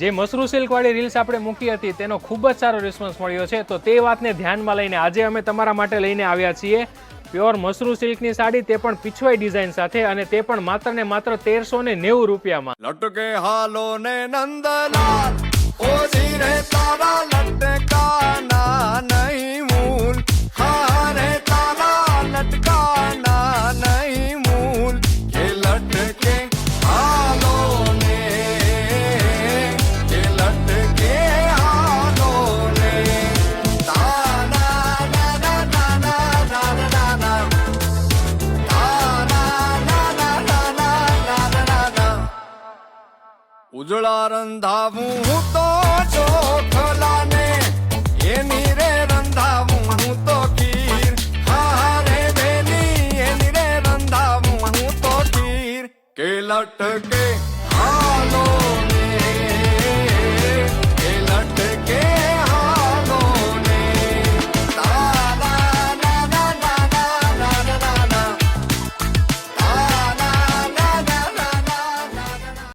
જે મસરૂ સિલ્ક વાળી રીલ્સ આપણે મૂકી હતી તેનો ખૂબ જ સારો રિસ્પોન્સ મળ્યો છે, તો તે વાતને ધ્યાનમાં લઈને આજે અમે તમારા માટે લઈને આવ્યા છીએ પ્યોર મસરૂ સિલ્કની સાડી, તે પણ પીછવાઈ ડિઝાઇન સાથે, અને તે પણ માત્ર ને માત્ર 1390 રૂપિયામાં। લટકે હાલો ને નંદલાલ ઓ ધીરે તારા લટકાના નહીં મૂલ, હારે તારા લટકાના નહીં મૂલ, કે લટકે હાલો ને, કે લટકે હાલો ને, તાના ના ના ના ના ના ના ના, તાના ના ના ના ના ના ના, ઉજળા રંધાવું હું તો ચોખલા ને, એની રે રંધાવું હું તો ખીર, હારે બેની એની રે રંધાવું હું તો ખીર, કે લટકે